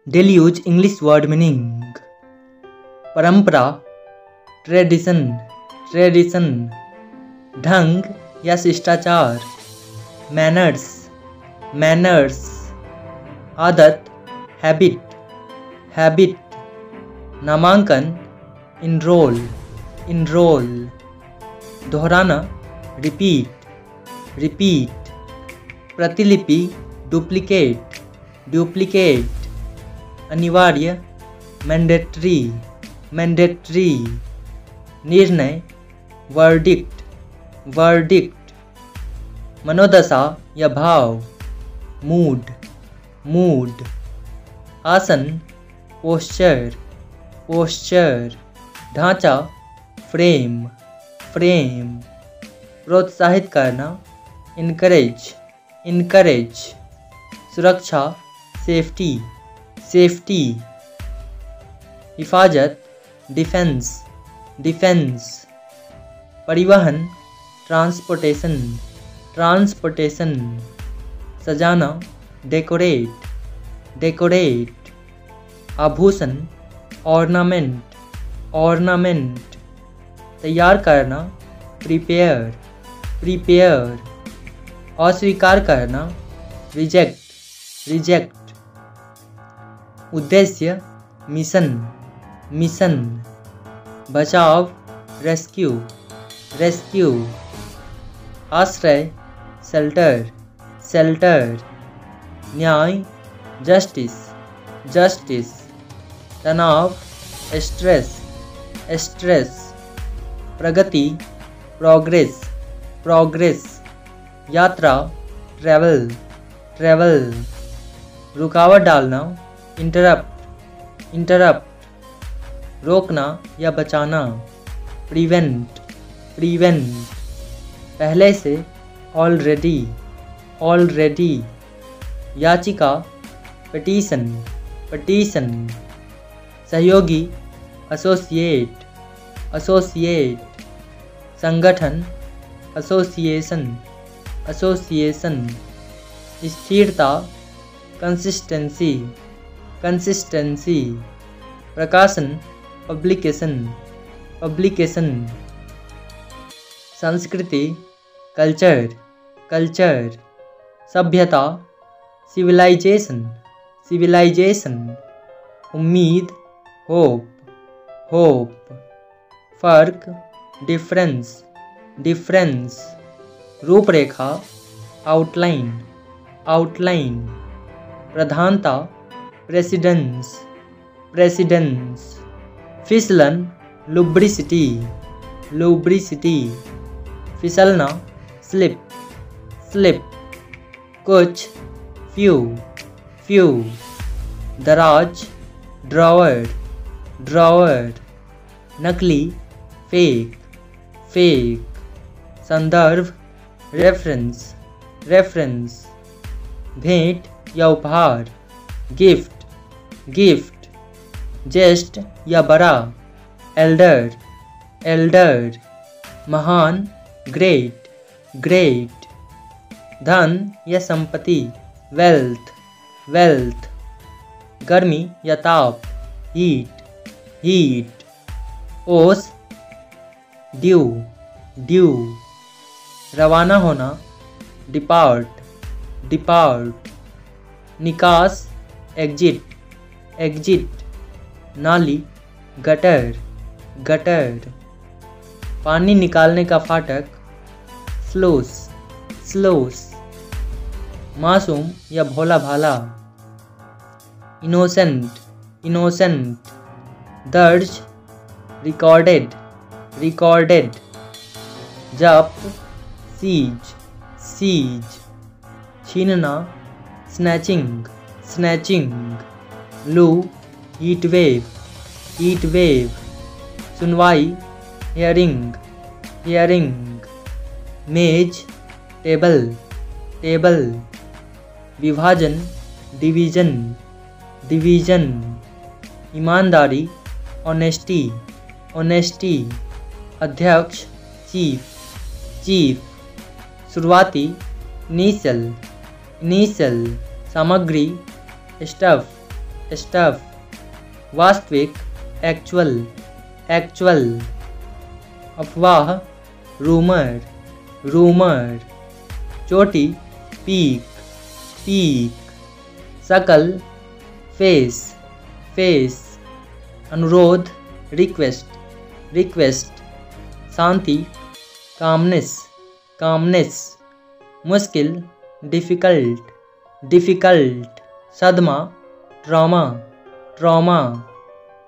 Daily use English word meaning. परंपरा tradition, tradition. ढंग या शिष्टाचार, मैनर्स, मैनर्स। आदत, हैबिट, हैबिट। नामांकन, इनरोल, इनरोल। दोहराना, रिपीट, रिपीट। प्रतिलिपि, डुप्लीकेट, डुप्लीकेट। अनिवार्य, मैंडेटरी, मैंडेटरी। निर्णय, वर्डिक्ट, वर्डिक्ट। मनोदशा या भाव, मूड, मूड। आसन, पोस्चर, पोस्चर। ढांचा, फ्रेम, फ्रेम। प्रोत्साहित करना, इनकरेज, इनकरेज। सुरक्षा, सेफ्टी, सेफ्टी। हिफाजत, डिफेंस, डिफेंस। परिवहन, ट्रांसपोर्टेशन, ट्रांसपोर्टेशन। सजाना, डेकोरेट, डेकोरेट। आभूषण, ऑर्नामेंट, ऑर्नामेंट। तैयार करना, प्रिपेयर, प्रिपेयर। अस्वीकार करना, रिजेक्ट, रिजेक्ट। उद्देश्य, मिशन, मिशन। बचाव, रेस्क्यू, रेस्क्यू। आश्रय, शेल्टर, शेल्टर। न्याय, जस्टिस, जस्टिस। तनाव, स्ट्रेस, स्ट्रेस। प्रगति, प्रोग्रेस, प्रोग्रेस। यात्रा, ट्रैवल, ट्रैवल। रुकावट डालना, इंटरप्ट, इंटरप्ट। रोकना या बचाना, प्रिवेंट, प्रिवेंट। पहले से, ऑलरेडी, ऑलरेडी। याचिका, पिटीशन, पिटीशन। सहयोगी, एसोसिएट, एसोसिएट। संगठन, एसोसिएशन, एसोसिएशन। स्थिरता, कंसिस्टेंसी, कंसिस्टेंसी। प्रकाशन, पब्लिकेशन, पब्लिकेशन। संस्कृति, कल्चर, कल्चर। सभ्यता, सिविलाइजेशन, सिविलाइजेशन। उम्मीद, होप, होप। फर्क, डिफरेंस, डिफरेंस। रूपरेखा, आउटलाइन, आउटलाइन। प्रधानता, प्रेसिडेंस, प्रेसिडेंस। फिसलन, लुब्रिसिटी, लुब्रिसिटी। फिसलना, slip, slip. कुछ, फ्यू, फ्यू। दराज, ड्रॉवर, ड्रॉवर। नकली, फेक, फेक। संदर्भ, रेफरेंस, रेफरेंस। भेंट या उपहार, गिफ्ट, गिफ्ट। ज्येष्ठ या बड़ा, एल्डर, एल्डर। महान, ग्रेट, ग्रेट। धन या संपत्ति, वेल्थ, वेल्थ। गर्मी या ताप, हीट, हीट। ओस, ड्यू, ड्यू। रवाना होना, डिपार्ट, डिपार्ट। निकास, एग्जिट, एग्जिट। नाली, गटर, गटर। पानी निकालने का फाटक, स्लूस, स्लूस। मासूम या भोला भाला, इनोसेंट, इनोसेंट। दर्ज, रिकॉर्डेड, रिकॉर्डेड। जब्त, सीज, सीज। छीनना, स्नैचिंग, स्नैचिंग। लू, हीट वेव, हीट वेव। सुनवाई, हियरिंग, हियरिंग। मेज, टेबल, टेबल। विभाजन, डिवीजन, डिवीजन। ईमानदारी, ऑनेस्टी, ऑनेस्टी। अध्यक्ष, चीफ, चीफ। शुरुआती, इनिशियल, इनिशियल। सामग्री, स्टफ, स्टफ, वास्तविक, एक्चुअल, एक्चुअल, अफवाह, रूमर, रूमर, चोटी, पीक, पीक, शकल, फेस, फेस, अनुरोध, रिक्वेस्ट, रिक्वेस्ट, शांति, कामनेस, कामनेस, मुश्किल, डिफ़िकल्ट, डिफ़िकल्ट, सदमा, ट्रॉमा, ट्रॉमा,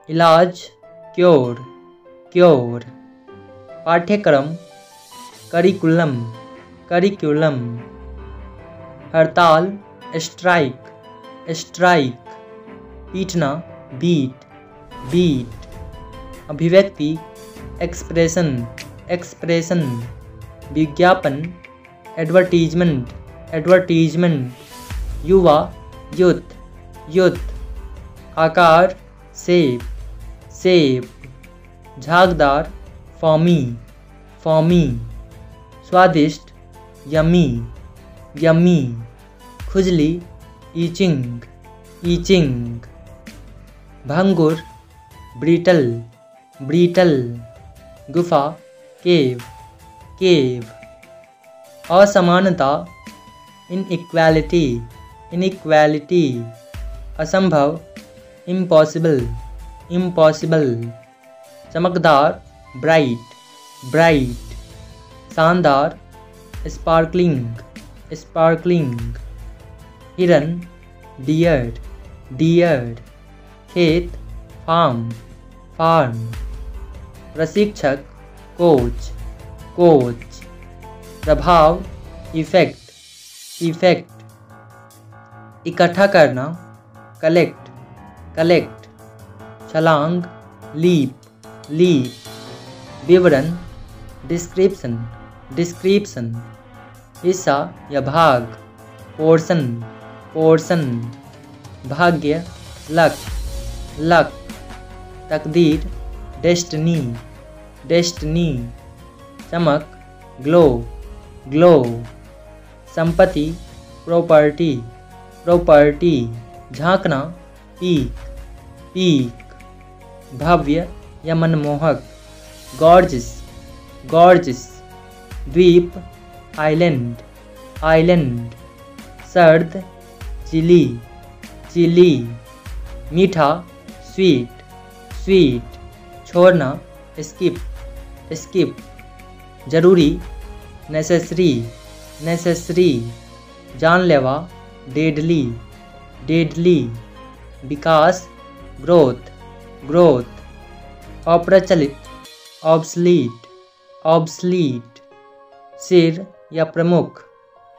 इलाज, क्योर, क्योर, पाठ्यक्रम, करिकुलम, करिकुलम, हड़ताल, स्ट्राइक, स्ट्राइक, पीटना, बीट, बीट, अभिव्यक्ति, एक्सप्रेशन, एक्सप्रेशन, विज्ञापन, एडवर्टीजमेंट, एडवर्टीजमेंट, युवा, यूथ, यूथ, आकार, शेप, शेप, झागदार, फॉमी, फॉमी, स्वादिष्ट, यमी, यमी, खुजली, ईचिंग, ईचिंग, भंगुर, ब्रिटल, ब्रिटल, गुफा, केव, केव, असमानता, इनइक्वालिटी, इनइक्वालिटी, असंभव, इम्पॉसिबल, इम्पॉसिबल, चमकदार, ब्राइट, ब्राइट, शानदार, स्पार्कलिंग, स्पार्कलिंग, हिरन, डियर, डियर, खेत, फार्म, फार्म, प्रशिक्षक, कोच, कोच, प्रभाव, इफेक्ट, इफेक्ट, इकट्ठा करना, कलेक्ट, कलेक्ट, छलांग, लीप, लीप, विवरण, डिस्क्रिप्शन, डिस्क्रिप्शन, हिस्सा या भाग, पोर्शन, पोर्शन, भाग्य, लक, लक, तकदीर, डेस्टिनी, डेस्टिनी, चमक, ग्लो, ग्लो, संपत्ति, प्रॉपर्टी, प्रॉपर्टी, झांकना, पीक, पीक, भव्य या मनमोहक, गॉर्जियस, गॉर्जियस, द्वीप, आइलैंड, आइलैंड, सर्द, चिली, चिली, मीठा, स्वीट, स्वीट, छोड़ना, स्किप, स्किप, जरूरी, नेसेसरी, नेसेसरी, जानलेवा, डेडली, डेडली, विकास, ग्रोथ, ग्रोथ, अप्रचलित, ऑब्सलीट, ऑब्सलीट, सिर या प्रमुख,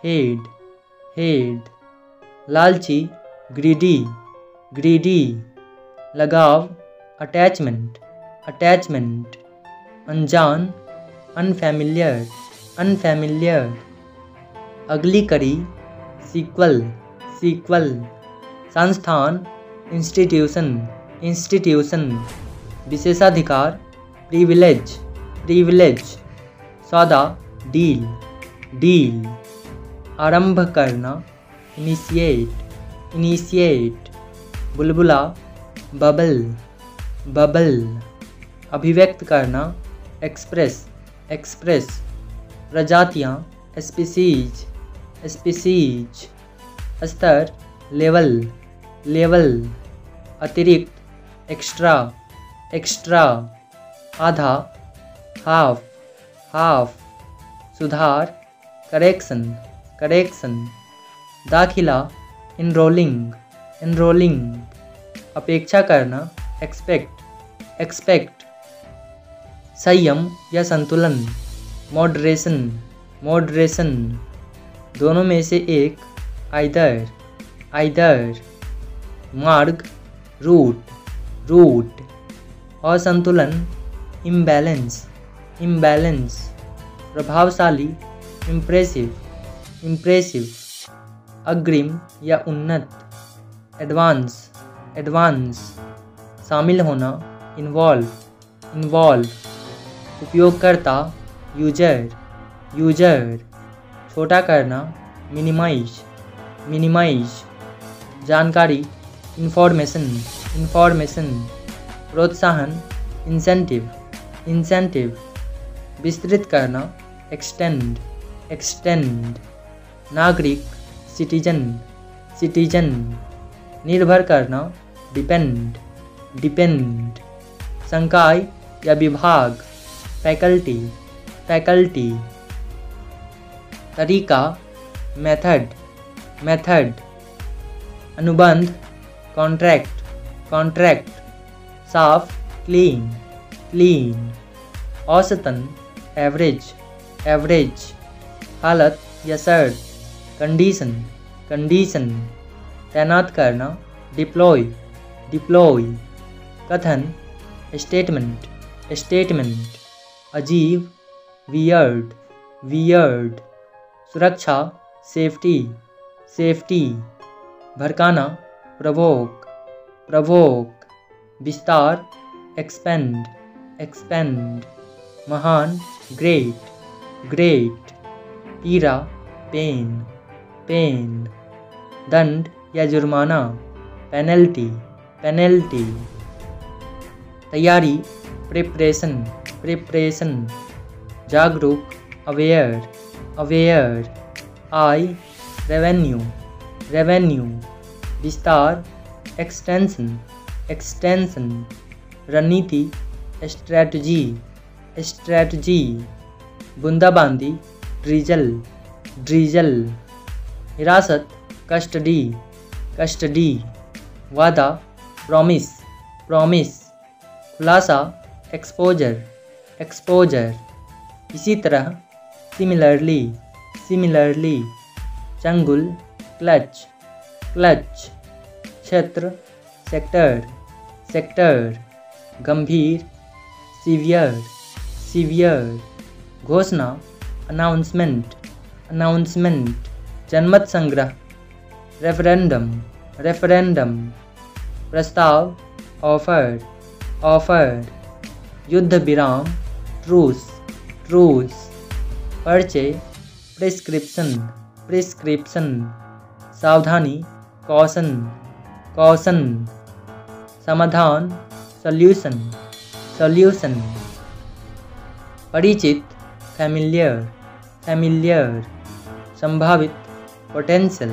हेड, हेड, लालची, ग्रीडी, ग्रीडी, लगाव, अटैचमेंट, अटैचमेंट, अनजान, अनफैमिलियर, अनफैमिलियर, अगली कड़ी, सीक्वल, सीक्वल, संस्थान, इंस्टीट्यूशन, इंस्टीट्यूशन, विशेषाधिकार, प्रिविलेज, प्रिविलेज, सौदा, डील, डील, आरंभ करना, इनिशिएट, इनिशिएट, बुलबुला, बबल, बबल, अभिव्यक्त करना, एक्सप्रेस, एक्सप्रेस, प्रजातियाँ, स्पीसीज, स्पीसीज, स्तर, लेवल, लेवल, अतिरिक्त, एक्स्ट्रा, एक्स्ट्रा, आधा, हाफ, हाफ, सुधार, करेक्शन, करेक्शन, दाखिला, इनरोलिंग, इनरोलिंग, अपेक्षा करना, एक्सपेक्ट, एक्सपेक्ट, संयम या संतुलन, मॉडरेशन, मॉडरेशन, दोनों में से एक, आइदर, आइदर, मार्ग, रूट, रूट, असंतुलन, इम्बैलेंस, इम्बैलेंस, प्रभावशाली, इम्प्रेसिव, इम्प्रेसिव, अग्रिम या उन्नत, एडवांस, एडवांस, शामिल होना, इन्वॉल्व, इन्वॉल्व, उपयोगकर्ता, यूजर, यूजर, छोटा करना, मिनिमाइज, मिनिमाइज, जानकारी, इंफॉर्मेशन, इंफॉर्मेशन, प्रोत्साहन, इंसेंटिव, इंसेंटिव, विस्तृत करना, एक्सटेंड, एक्सटेंड, नागरिक, सिटीजन, सिटीजन, निर्भर करना, डिपेंड, डिपेंड, संकाय या विभाग, फैकल्टी, फैकल्टी, तरीका, मेथड, मेथड, अनुबंध, कॉन्ट्रैक्ट, कॉन्ट्रैक्ट, साफ, क्लीन, क्लीन, औसतन, एवरेज, एवरेज, हालत या शर्त, कंडीशन, कंडीशन, तैनात करना, डिप्लॉय, डिप्लॉय, कथन, स्टेटमेंट, स्टेटमेंट, अजीब, वियर्ड, वियर्ड, सुरक्षा, सेफ्टी, सेफ्टी, भड़काना, प्रवोक, प्रवोक, विस्तार, एक्सपेंड, एक्सपेंड, महान, ग्रेट, ग्रेट, पीड़ा, पेन, पेन, दंड या जुर्माना, पेनल्टी, पेनल्टी, तैयारी, प्रिपरेशन, प्रिपरेशन, जागरूक, अवेयर, अवेयर, आय, रेवेन्यू, रेवेन्यू, विस्तार, एक्सटेंशन, एक्सटेंशन, रणनीति, स्ट्रैटेजी, स्ट्रैटेजी, बूंदाबांदी, ड्रिजल, ड्रिजल, हिरासत, कस्टडी, कस्टडी, वादा, प्रॉमिस, प्रॉमिस, खुलासा, एक्सपोजर, एक्सपोजर, इसी तरह, सिमिलरली, सिमिलरली, चंगुल, क्लच, क्लच, क्षेत्र, सेक्टर, सेक्टर, गंभीर, सीवियर, सीवियर, घोषणा, अनाउंसमेंट, अनाउंसमेंट, जनमत संग्रह, रेफरेंडम, रेफरेंडम, प्रस्ताव, ऑफर, ऑफर, युद्ध विराम, ट्रूस, ट्रूस, पर्चे, प्रिस्क्रिप्शन, प्रिस्क्रिप्शन, सावधानी, कॉशन, कॉशन, समाधान, सॉल्यूशन, सॉल्यूशन, परिचित, फैमिलियर, फैमिलियर, संभावित, पोटेंशियल,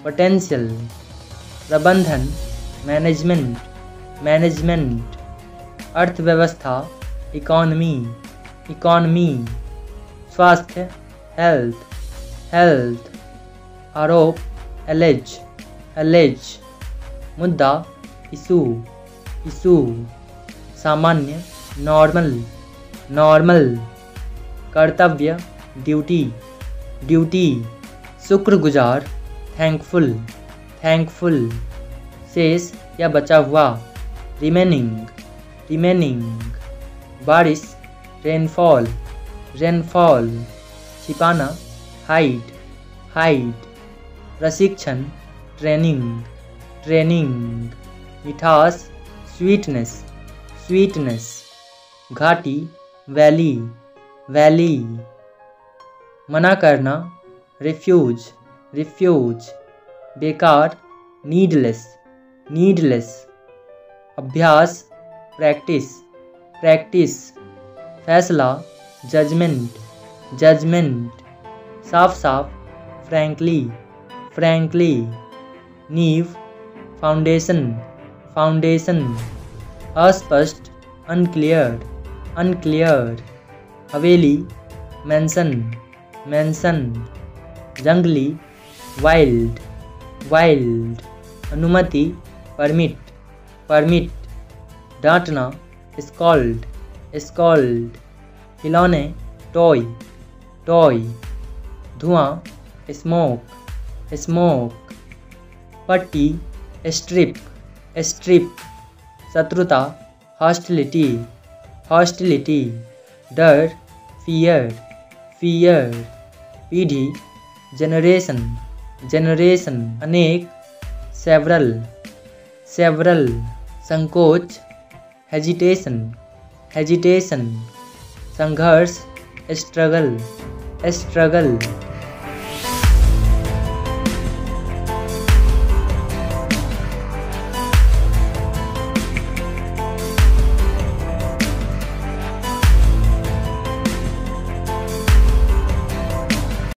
पोटेंशियल, प्रबंधन, मैनेजमेंट, मैनेजमेंट, अर्थव्यवस्था, इकॉनमी, इकॉनमी, स्वास्थ्य, हेल्थ, हेल्थ, आरोप, एलेज, एलेज, मुद्दा, इशू, इशू, सामान्य, नॉर्मल, नॉर्मल, कर्तव्य, ड्यूटी, ड्यूटी, शुक्रगुजार, थैंकफुल, थैंकफुल, शेष या बचा हुआ, रिमेनिंग, रिमेनिंग, बारिश, रेनफॉल, रेनफॉल, छिपाना, हाइड, हाइड, प्रशिक्षण, ट्रेनिंग, ट्रेनिंग, मिठास, स्वीटनेस, स्वीटनेस, घाटी, वैली, वैली, मना करना, रिफ्यूज, रिफ्यूज, बेकार, नीडलेस, नीडलेस, अभ्यास, प्रैक्टिस, प्रैक्टिस, फैसला, जजमेंट, जजमेंट, साफ साफ, फ्रैंकली, फ्रैंकली, नींव, फाउंडेशन, फाउंडेशन, अस्पष्ट, अनक्लियर, अनक्लियर, हवेली, मेंशन, मेंशन, जंगली, वाइल्ड, वाइल्ड, अनुमति, परमिट, परमिट, डांटना, स्कॉल्ड, स्कॉल्ड, खिलौने, टॉय, टॉय, धुआं, स्मोक, स्मोक, पट्टी, स्ट्रिप, स्ट्रिप, शत्रुता, हॉस्टिलिटी, हॉस्टिलिटी, डर, फियर, फियर, पीढ़ी, जनरेशन, जनरेशन, अनेक, सेवरल, सेवरल, संकोच, हेजिटेशन, हेजिटेशन, संघर्ष, स्ट्रगल, स्ट्रगल,